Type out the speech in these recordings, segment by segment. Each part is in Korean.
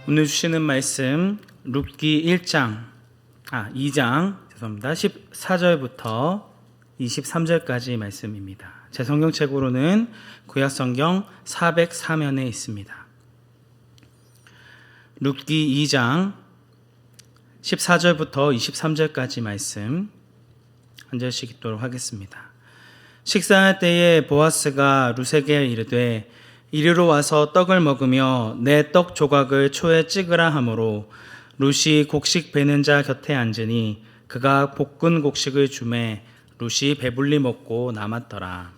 오늘 주시는 말씀 룻기 2장 14절부터 23절까지 말씀입니다. 제 성경책으로는 구약성경 404면에 있습니다. 룻기 2장 14절부터 23절까지 말씀 한 절씩 읽도록 하겠습니다. 식사할 때에 보아스가 룻에게 이르되 이리로 와서 떡을 먹으며 내 떡 조각을 초에 찍으라 하므로 룻이 곡식 베는 자 곁에 앉으니 그가 볶은 곡식을 주매 룻이 배불리 먹고 남았더라.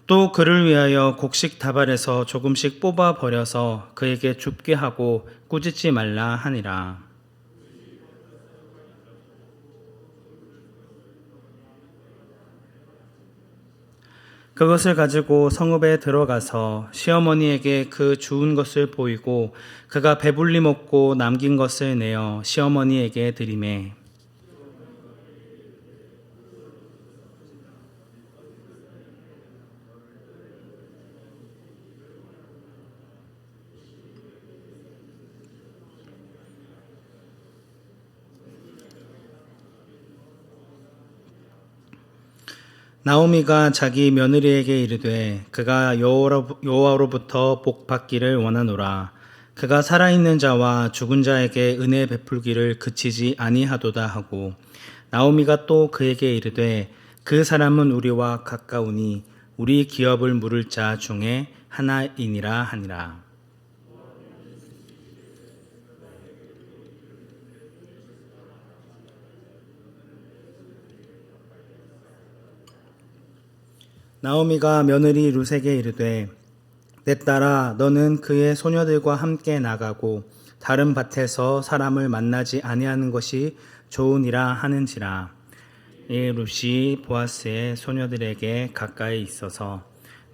또 그를 위하여 곡식 다발에서 조금씩 뽑아 버려서 그에게 줍게 하고 꾸짖지 말라 하니라. 그것을 가지고 성읍에 들어가서 시어머니에게 그 주운 것을 보이고 그가 배불리 먹고 남긴 것을 내어 시어머니에게 드리매 나오미가 자기 며느리에게 이르되 그가 여호와로부터 복 받기를 원하노라. 그가 살아있는 자와 죽은 자에게 은혜 베풀기를 그치지 아니하도다 하고 나오미가 또 그에게 이르되 그 사람은 우리와 가까우니 우리 기업을 물을 자 중에 하나이니라 하니라. 나오미가 며느리 룻에게 이르되 내 딸아 너는 그의 소녀들과 함께 나가고 다른 밭에서 사람을 만나지 아니하는 것이 좋으니라 하는지라. 이 룻이 보아스의 소녀들에게 가까이 있어서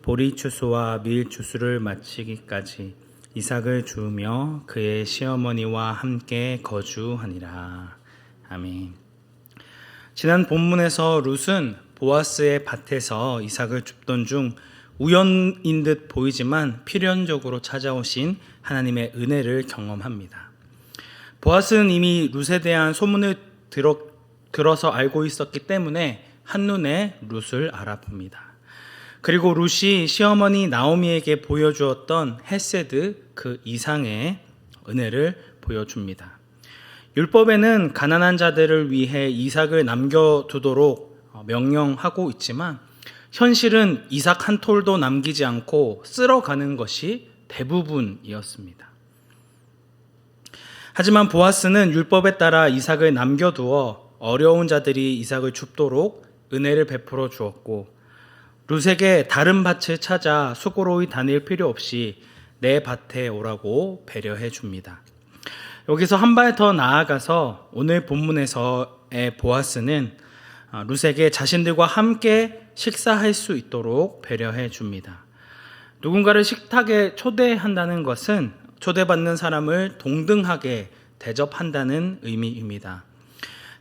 보리 추수와 밀 추수를 마치기까지 이삭을 주우며 그의 시어머니와 함께 거주하니라. 아멘. 지난 본문에서 룻은 보아스의 밭에서 이삭을 줍던 중 우연인 듯 보이지만 필연적으로 찾아오신 하나님의 은혜를 경험합니다. 보아스는 이미 룻에 대한 소문을 들어서 알고 있었기 때문에 한눈에 룻을 알아봅니다. 그리고 룻이 시어머니 나오미에게 보여주었던 헤세드 그 이상의 은혜를 보여줍니다. 율법에는 가난한 자들을 위해 이삭을 남겨두도록 명령하고 있지만 현실은 이삭 한 톨도 남기지 않고 쓸어가는 것이 대부분이었습니다. 하지만 보아스는 율법에 따라 이삭을 남겨두어 어려운 자들이 이삭을 줍도록 은혜를 베풀어 주었고 룻에게 다른 밭을 찾아 수고로이 다닐 필요 없이 내 밭에 오라고 배려해 줍니다. 여기서 한 발 더 나아가서 오늘 본문에서의 보아스는 룻에게 자신들과 함께 식사할 수 있도록 배려해 줍니다. 누군가를 식탁에 초대한다는 것은 초대받는 사람을 동등하게 대접한다는 의미입니다.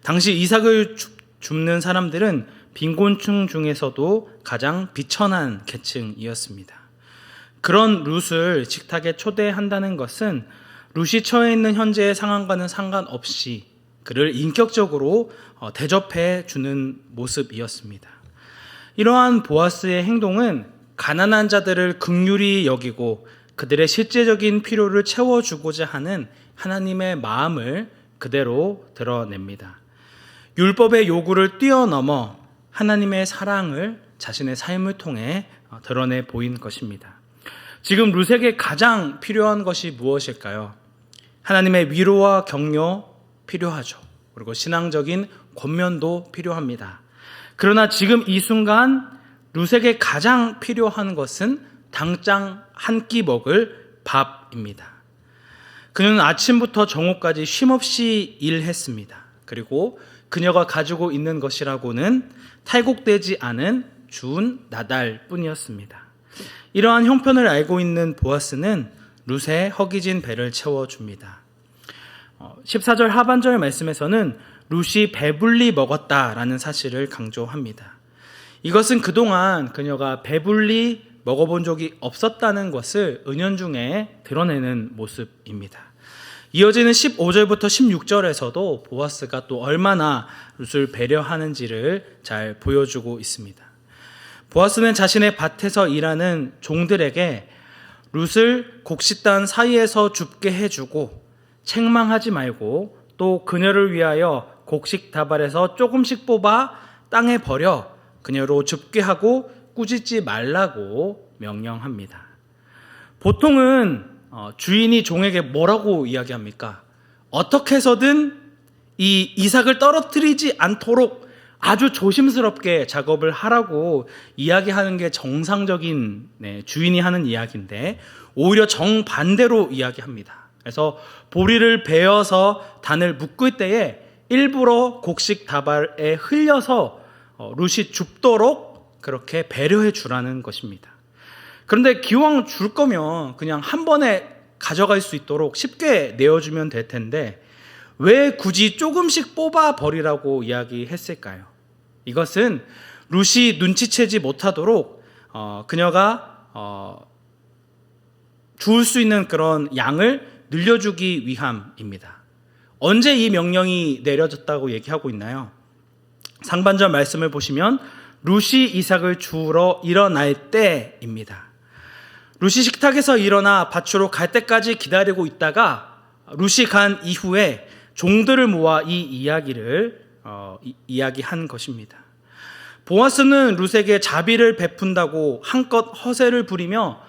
당시 이삭을 줍는 사람들은 빈곤층 중에서도 가장 비천한 계층이었습니다. 그런 룻을 식탁에 초대한다는 것은 룻이 처해 있는 현재의 상황과는 상관없이 그를 인격적으로 대접해 주는 모습이었습니다. 이러한 보아스의 행동은 가난한 자들을 긍휼히 여기고 그들의 실제적인 필요를 채워주고자 하는 하나님의 마음을 그대로 드러냅니다. 율법의 요구를 뛰어넘어 하나님의 사랑을 자신의 삶을 통해 드러내 보인 것입니다. 지금 룻에게 가장 필요한 것이 무엇일까요? 하나님의 위로와 격려 필요하죠. 그리고 신앙적인 권면도 필요합니다. 그러나 지금 이 순간 룻에게 가장 필요한 것은 당장 한 끼 먹을 밥입니다. 그는 아침부터 정오까지 쉼없이 일했습니다. 그리고 그녀가 가지고 있는 것이라고는 탈곡되지 않은 주운 나달뿐이었습니다. 이러한 형편을 알고 있는 보아스는 룻의 허기진 배를 채워줍니다. 14절 하반절 말씀에서는 룻이 배불리 먹었다라는 사실을 강조합니다. 이것은 그동안 그녀가 배불리 먹어본 적이 없었다는 것을 은연중에 드러내는 모습입니다. 이어지는 15절부터 16절에서도 보아스가 또 얼마나 룻을 배려하는지를 잘 보여주고 있습니다. 보아스는 자신의 밭에서 일하는 종들에게 룻을 곡식단 사이에서 줍게 해주고 책망하지 말고 또 그녀를 위하여 곡식 다발에서 조금씩 뽑아 땅에 버려 그녀로 줍게 하고 꾸짖지 말라고 명령합니다. 보통은 주인이 종에게 뭐라고 이야기합니까? 어떻게 해서든 이 이삭을 떨어뜨리지 않도록 아주 조심스럽게 작업을 하라고 이야기하는 게 정상적인 주인이 하는 이야기인데 오히려 정반대로 이야기합니다. 그래서 보리를 베어서 단을 묶을 때에 일부러 곡식 다발에 흘려서 룻이 줍도록 그렇게 배려해 주라는 것입니다. 그런데 기왕 줄 거면 그냥 한 번에 가져갈 수 있도록 쉽게 내어주면 될 텐데 왜 굳이 조금씩 뽑아 버리라고 이야기했을까요? 이것은 룻이 눈치채지 못하도록 그녀가 주울 수 있는 그런 양을 늘려주기 위함입니다. 언제 이 명령이 내려졌다고 얘기하고 있나요? 상반절 말씀을 보시면 룻이 이삭을 주우러 일어날 때입니다. 룻이 식탁에서 일어나 밭으로 갈 때까지 기다리고 있다가 룻이 간 이후에 종들을 모아 이 이야기를 이야기한 것입니다. 보아스는 룻에게 자비를 베푼다고 한껏 허세를 부리며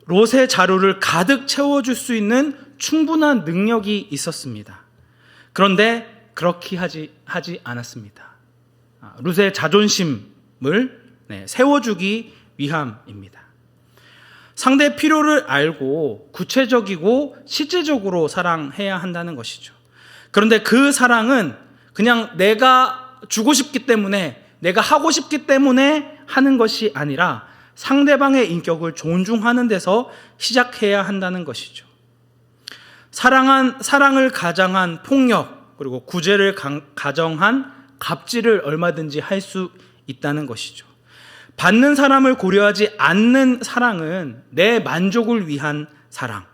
롯의 자루를 가득 채워줄 수 있는 충분한 능력이 있었습니다. 그런데 그렇게 하지 않았습니다. 룻의 자존심을 세워주기 위함입니다. 상대의 필요를 알고 구체적이고 실제적으로 사랑해야 한다는 것이죠. 그런데 그 사랑은 그냥 내가 주고 싶기 때문에, 내가 하고 싶기 때문에 하는 것이 아니라 상대방의 인격을 존중하는 데서 시작해야 한다는 것이죠. 사랑을 가장한 폭력, 그리고 구제를 가정한 갑질을 얼마든지 할 수 있다는 것이죠. 받는 사람을 고려하지 않는 사랑은 내 만족을 위한 사랑.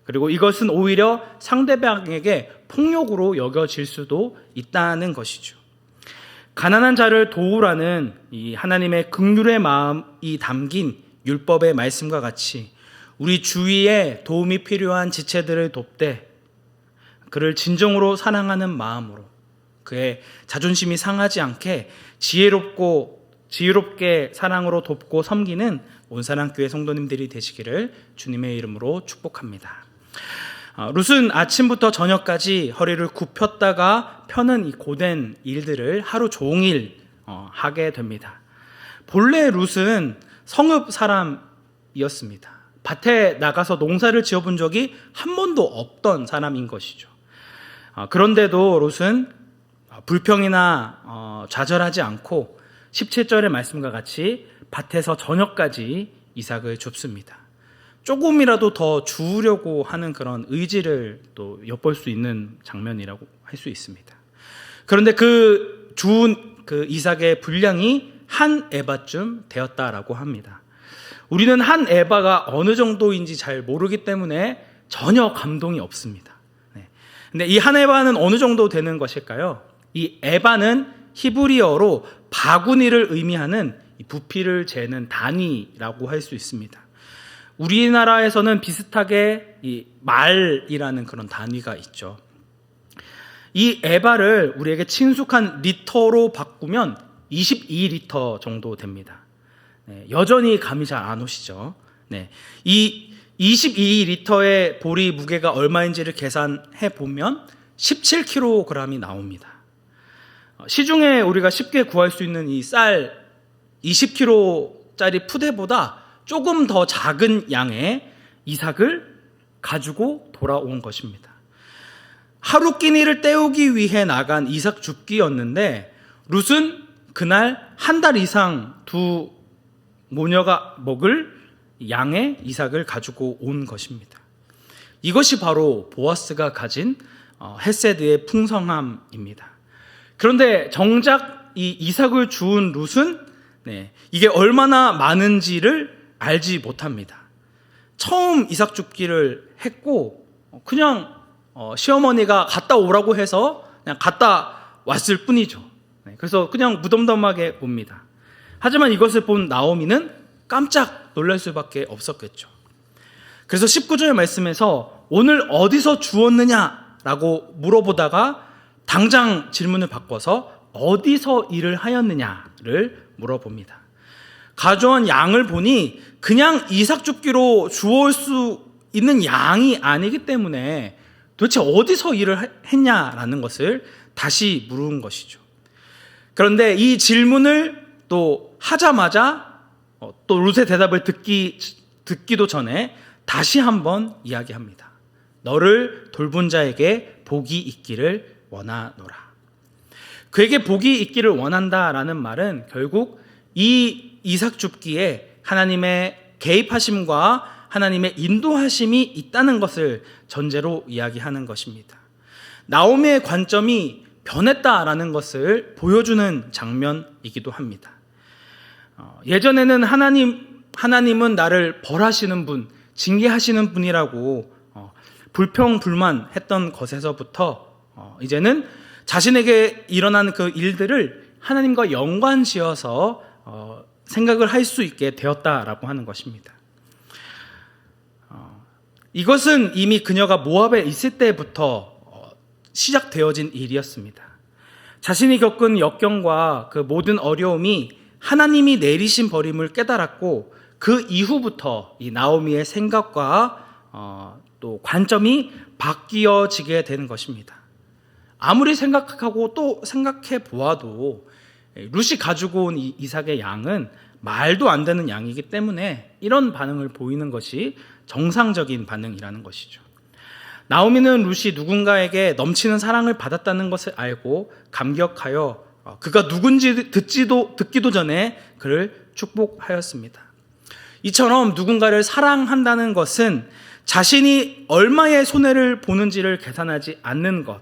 그리고 이것은 오히려 상대방에게 폭력으로 여겨질 수도 있다는 것이죠. 가난한 자를 도우라는 이 하나님의 긍휼의 마음이 담긴 율법의 말씀과 같이 우리 주위에 도움이 필요한 지체들을 돕되 그를 진정으로 사랑하는 마음으로 그의 자존심이 상하지 않게 지혜롭게 사랑으로 돕고 섬기는 온사랑교회 성도님들이 되시기를 주님의 이름으로 축복합니다. 룻은 아침부터 저녁까지 허리를 굽혔다가 펴는 이 고된 일들을 하루 종일 하게 됩니다. 본래 룻은 성읍 사람이었습니다. 밭에 나가서 농사를 지어본 적이 한 번도 없던 사람인 것이죠. 그런데도 룻은 불평이나 좌절하지 않고 17절의 말씀과 같이 밭에서 저녁까지 이삭을 줍습니다. 조금이라도 더 주우려고 하는 그런 의지를 또 엿볼 수 있는 장면이라고 할 수 있습니다. 그런데 그 주운 그 이삭의 분량이 한 에바쯤 되었다라고 합니다. 우리는 한 에바가 어느 정도인지 잘 모르기 때문에 전혀 감동이 없습니다. 근데 이 한 에바는 어느 정도 되는 것일까요? 이 에바는 히브리어로 바구니를 의미하는 부피를 재는 단위라고 할 수 있습니다. 우리나라에서는 비슷하게 이 말이라는 그런 단위가 있죠. 이 에바를 우리에게 친숙한 리터로 바꾸면 22리터 정도 됩니다. 여전히 감이 잘 안 오시죠? 이 22리터의 보리 무게가 얼마인지를 계산해 보면 17kg이 나옵니다. 시중에 우리가 쉽게 구할 수 있는 이 쌀 20kg짜리 푸대보다 조금 더 작은 양의 이삭을 가지고 돌아온 것입니다. 하루 끼니를 때우기 위해 나간 이삭 줍기였는데 룻은 그날 한 달 이상 두 모녀가 먹을 양의 이삭을 가지고 온 것입니다. 이것이 바로 보아스가 가진 헤세드의 풍성함입니다. 그런데 정작 이 이삭을 주운 룻은 이게 얼마나 많은지를 알지 못합니다. 처음 이삭 줍기를 했고 그냥 시어머니가 갔다 오라고 해서 그냥 갔다 왔을 뿐이죠. 그래서 그냥 무덤덤하게 옵니다. 하지만 이것을 본 나오미는 깜짝 놀랄 수밖에 없었겠죠. 그래서 19절 말씀에서 오늘 어디서 주웠느냐라고 물어보다가 당장 질문을 바꿔서 어디서 일을 하였느냐를 물어봅니다. 가져온 양을 보니 그냥 이삭 줍기로 주워올 수 있는 양이 아니기 때문에 도대체 어디서 일을 했냐라는 것을 다시 물은 것이죠. 그런데 이 질문을 또 하자마자 또 룻의 대답을 듣기도 전에 다시 한번 이야기합니다. 너를 돌본 자에게 복이 있기를 원하노라. 그에게 복이 있기를 원한다라는 말은 결국 이 이삭 줍기에 하나님의 개입하심과 하나님의 인도하심이 있다는 것을 전제로 이야기하는 것입니다. 나오미의 관점이 변했다라는 것을 보여주는 장면이기도 합니다. 예전에는 하나님은 나를 벌하시는 분, 징계하시는 분이라고 불평불만했던 것에서부터 이제는 자신에게 일어난 그 일들을 하나님과 연관지어서 생각을 할 수 있게 되었다라고 하는 것입니다. 이것은 이미 그녀가 모압에 있을 때부터 시작되어진 일이었습니다. 자신이 겪은 역경과 그 모든 어려움이 하나님이 내리신 버림을 깨달았고 그 이후부터 이 나오미의 생각과 또 관점이 바뀌어지게 되는 것입니다. 아무리 생각하고 또 생각해 보아도 룻이 가지고 온 이 이삭의 양은 말도 안 되는 양이기 때문에 이런 반응을 보이는 것이 정상적인 반응이라는 것이죠. 나오미는 룻이 누군가에게 넘치는 사랑을 받았다는 것을 알고 감격하여 그가 누군지 듣기도 전에 그를 축복하였습니다. 이처럼 누군가를 사랑한다는 것은 자신이 얼마의 손해를 보는지를 계산하지 않는 것.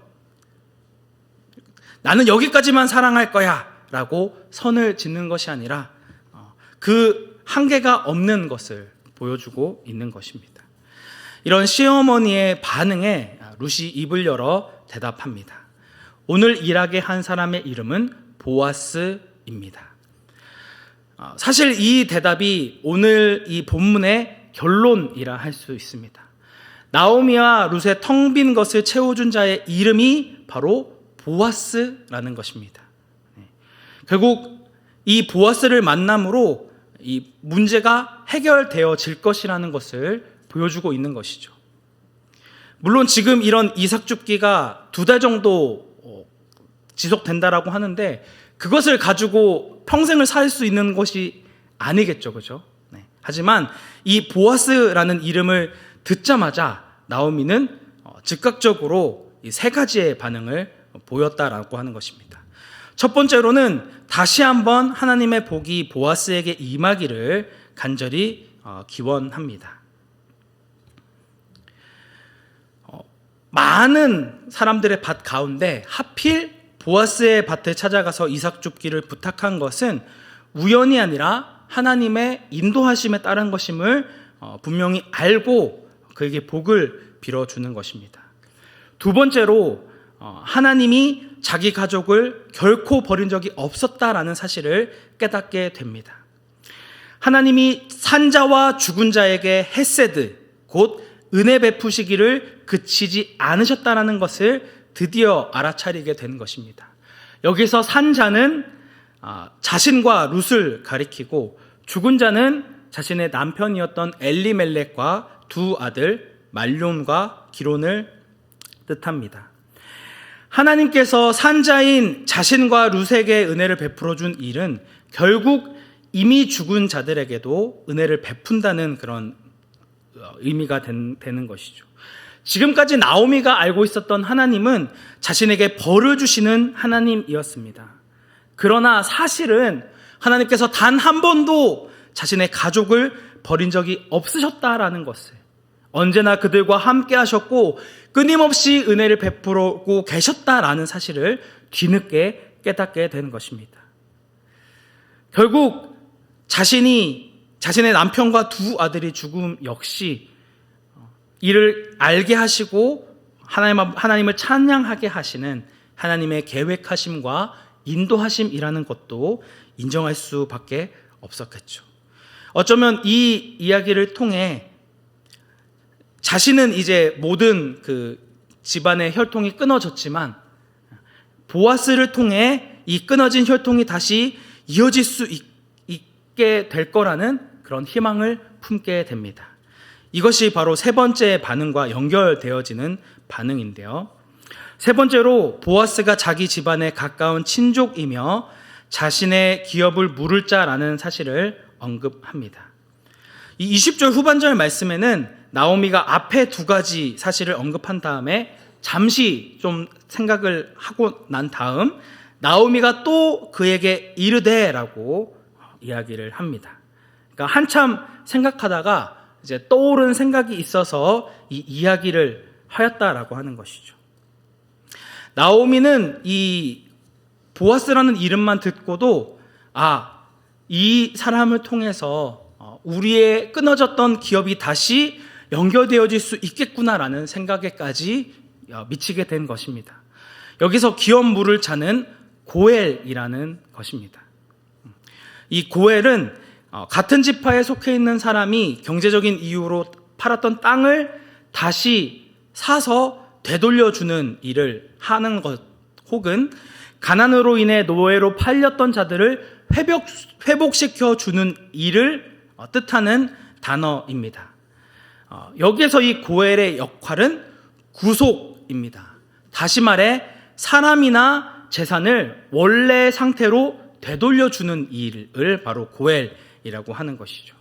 나는 여기까지만 사랑할 거야 라고 선을 짓는 것이 아니라 그 한계가 없는 것을 보여주고 있는 것입니다. 이런 시어머니의 반응에 룻이 입을 열어 대답합니다. 오늘 일하게 한 사람의 이름은 보아스입니다. 사실 이 대답이 오늘 이 본문의 결론이라 할 수 있습니다. 나오미와 룻의 텅 빈 것을 채워준 자의 이름이 바로 보아스라는 것입니다. 결국 이 보아스를 만남으로 이 문제가 해결되어질 것이라는 것을 보여주고 있는 것이죠. 물론 지금 이런 이삭 줍기가 2달 정도 지속된다라고 하는데 그것을 가지고 평생을 살 수 있는 것이 아니겠죠, 그죠? 하지만 이 보아스라는 이름을 듣자마자 나오미는 즉각적으로 이 3가지의 반응을 보였다라고 하는 것입니다. 첫 번째로는 다시 한번 하나님의 복이 보아스에게 임하기를 간절히 기원합니다. 많은 사람들의 밭 가운데 하필 보아스의 밭에 찾아가서 이삭 줍기를 부탁한 것은 우연이 아니라 하나님의 인도하심에 따른 것임을 분명히 알고 그에게 복을 빌어주는 것입니다. 2번째로 하나님이 자기 가족을 결코 버린 적이 없었다라는 사실을 깨닫게 됩니다. 하나님이 산자와 죽은 자에게 헤세드, 곧 은혜 베푸시기를 그치지 않으셨다라는 것을 드디어 알아차리게 된 것입니다. 여기서 산자는 자신과 룻을 가리키고 죽은 자는 자신의 남편이었던 엘리멜렉과 2 아들 말론과 기론을 뜻합니다. 하나님께서 산자인 자신과 룻에게 은혜를 베풀어 준 일은 결국 이미 죽은 자들에게도 은혜를 베푼다는 그런 의미가 되는 것이죠. 지금까지 나오미가 알고 있었던 하나님은 자신에게 벌을 주시는 하나님이었습니다. 그러나 사실은 하나님께서 단 한 번도 자신의 가족을 버린 적이 없으셨다라는 것을 언제나 그들과 함께 하셨고 끊임없이 은혜를 베풀고 계셨다라는 사실을 뒤늦게 깨닫게 되는 것입니다. 결국 자신의 남편과 두 아들이 죽음 역시 이를 알게 하시고 하나님을 찬양하게 하시는 하나님의 계획하심과 인도하심이라는 것도 인정할 수밖에 없었겠죠. 어쩌면 이 이야기를 통해 자신은 이제 모든 그 집안의 혈통이 끊어졌지만 보아스를 통해 이 끊어진 혈통이 다시 이어질 수 있게 될 거라는 그런 희망을 품게 됩니다. 이것이 바로 세 번째 반응과 연결되어지는 반응인데요. 세 번째로 보아스가 자기 집안에 가까운 친족이며 자신의 기업을 물을 자라는 사실을 언급합니다. 이 20절 후반절 말씀에는 나오미가 앞에 두 가지 사실을 언급한 다음에 잠시 좀 생각을 하고 난 다음 나오미가 또 그에게 이르되라고 이야기를 합니다. 그러니까 한참 생각하다가 이제 떠오른 생각이 있어서 이 이야기를 하였다라고 하는 것이죠. 나오미는 이 보아스라는 이름만 듣고도 이 사람을 통해서 우리의 끊어졌던 기업이 다시 연결되어질 수 있겠구나라는 생각에까지 미치게 된 것입니다. 여기서 기업 물을 자는 고엘이라는 것입니다. 이 고엘은 같은 지파에 속해 있는 사람이 경제적인 이유로 팔았던 땅을 다시 사서 되돌려주는 일을 하는 것, 혹은 가난으로 인해 노예로 팔렸던 자들을 회복시켜 주는 일을 뜻하는 단어입니다. 여기에서 이 고엘의 역할은 구속입니다. 다시 말해 사람이나 재산을 원래 상태로 되돌려주는 일을 바로 고엘이라고 하는 것이죠.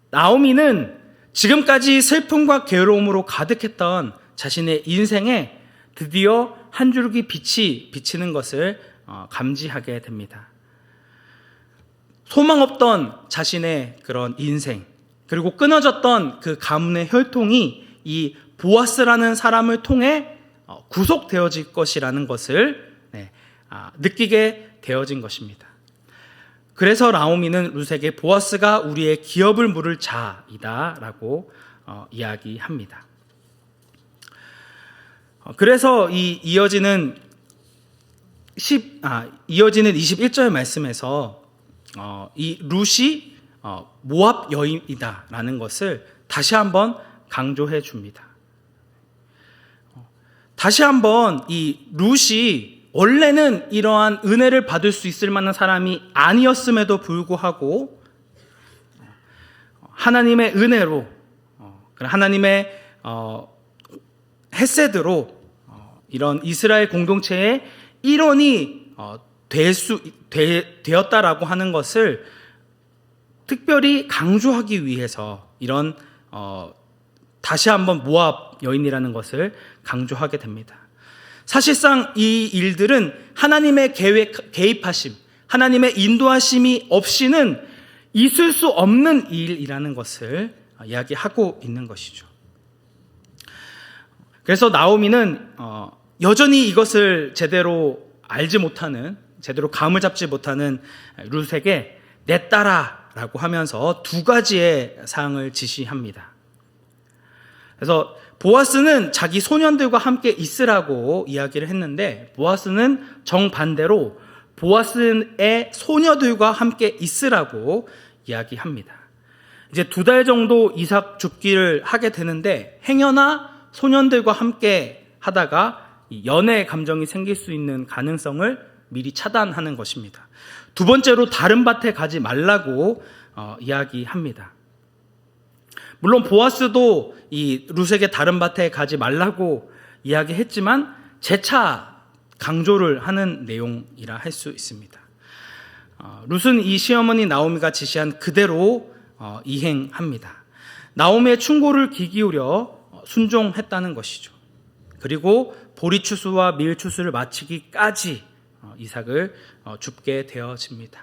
나오미는 지금까지 슬픔과 괴로움으로 가득했던 자신의 인생에 드디어 한 줄기 빛이 비치는 것을 감지하게 됩니다. 소망 없던 자신의 그런 인생, 그리고 끊어졌던 그 가문의 혈통이 이 보아스라는 사람을 통해 구속되어질 것이라는 것을 느끼게 되어진 것입니다. 그래서 나오미는 룻에게 보아스가 우리의 기업을 물을 자이다라고 이야기합니다. 그래서 이어지는 21절 말씀에서 이 룻이 모압 여인이다라는 것을 다시 한번 강조해 줍니다. 다시 한번 이 룻이 원래는 이러한 은혜를 받을 수 있을 만한 사람이 아니었음에도 불구하고 하나님의 은혜로, 하나님의 헤세드로 이런 이스라엘 공동체의 일원이 되었다라고 하는 것을 특별히 강조하기 위해서 이런 다시 한번 모압 여인이라는 것을 강조하게 됩니다. 사실상 이 일들은 하나님의 개입하심, 하나님의 인도하심이 없이는 있을 수 없는 일이라는 것을 이야기하고 있는 것이죠. 그래서 나오미는 여전히 이것을 제대로 알지 못하는, 제대로 감을 잡지 못하는 룻에게 내 딸아라고 하면서 두 가지의 사항을 지시합니다. 그래서 보아스는 자기 소년들과 함께 있으라고 이야기를 했는데, 보아스는 정반대로 보아스의 소녀들과 함께 있으라고 이야기합니다. 이제 2달 정도 이삭 줍기를 하게 되는데 행여나 소년들과 함께 하다가 연애 감정이 생길 수 있는 가능성을 미리 차단하는 것입니다. 두 번째로 다른 밭에 가지 말라고 이야기합니다. 물론 보아스도 이 룻에게 다른 밭에 가지 말라고 이야기했지만 재차 강조를 하는 내용이라 할 수 있습니다. 룻은 이 시어머니 나오미가 지시한 그대로 이행합니다. 나오미의 충고를 귀 기울여 순종했다는 것이죠. 그리고 보리추수와 밀추수를 마치기까지 이삭을 줍게 되어집니다.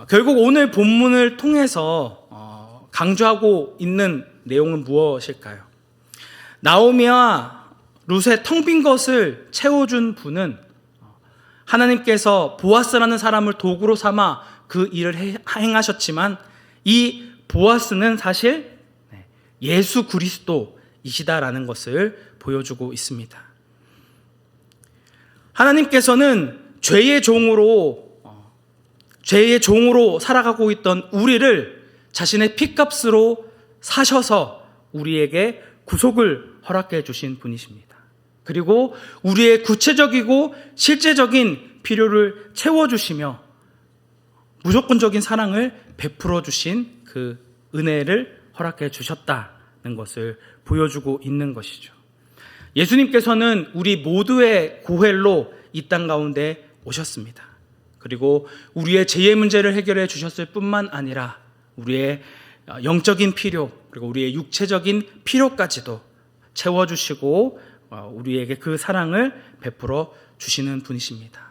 결국 오늘 본문을 통해서 강조하고 있는 내용은 무엇일까요? 나오미와 룻의 텅 빈 것을 채워준 분은 하나님께서 보아스라는 사람을 도구로 삼아 그 일을 행하셨지만 이 보아스는 사실 예수 그리스도이시다라는 것을 보여주고 있습니다. 하나님께서는 죄의 종으로 살아가고 있던 우리를 자신의 핏값으로 사셔서 우리에게 구속을 허락해 주신 분이십니다. 그리고 우리의 구체적이고 실제적인 필요를 채워주시며 무조건적인 사랑을 베풀어 주신 그 은혜를 허락해 주셨다는 것을 보여주고 있는 것이죠. 예수님께서는 우리 모두의 고혈로 이 땅 가운데 오셨습니다. 그리고 우리의 죄의 문제를 해결해 주셨을 뿐만 아니라 우리의 영적인 필요, 그리고 우리의 육체적인 필요까지도 채워주시고 우리에게 그 사랑을 베풀어 주시는 분이십니다.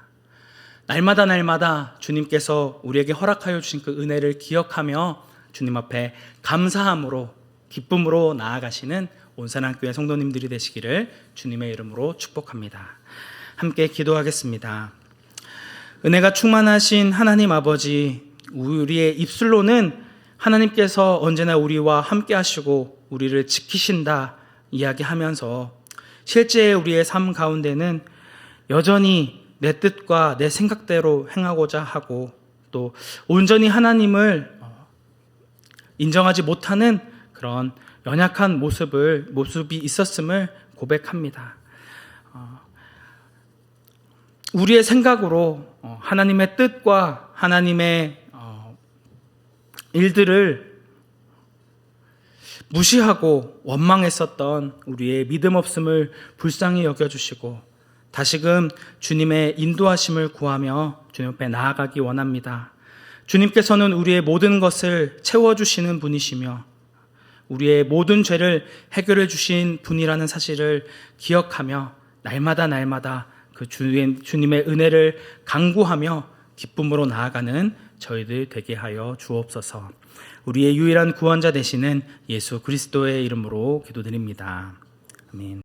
날마다 주님께서 우리에게 허락하여 주신 그 은혜를 기억하며 주님 앞에 감사함으로 기쁨으로 나아가시는 온산한교회 성도님들이 되시기를 주님의 이름으로 축복합니다. 함께 기도하겠습니다. 은혜가 충만하신 하나님 아버지, 우리의 입술로는 하나님께서 언제나 우리와 함께 하시고 우리를 지키신다 이야기하면서 실제 우리의 삶 가운데는 여전히 내 뜻과 내 생각대로 행하고자 하고 또 온전히 하나님을 인정하지 못하는 그런 연약한 모습이 있었음을 고백합니다. 우리의 생각으로 하나님의 뜻과 하나님의 일들을 무시하고 원망했었던 우리의 믿음 없음을 불쌍히 여겨주시고 다시금 주님의 인도하심을 구하며 주님 앞에 나아가기 원합니다. 주님께서는 우리의 모든 것을 채워주시는 분이시며 우리의 모든 죄를 해결해 주신 분이라는 사실을 기억하며 날마다 그 주님의 은혜를 간구하며 기쁨으로 나아가는 저희들 되게 하여 주옵소서. 우리의 유일한 구원자 되시는 예수 그리스도의 이름으로 기도드립니다. 아멘.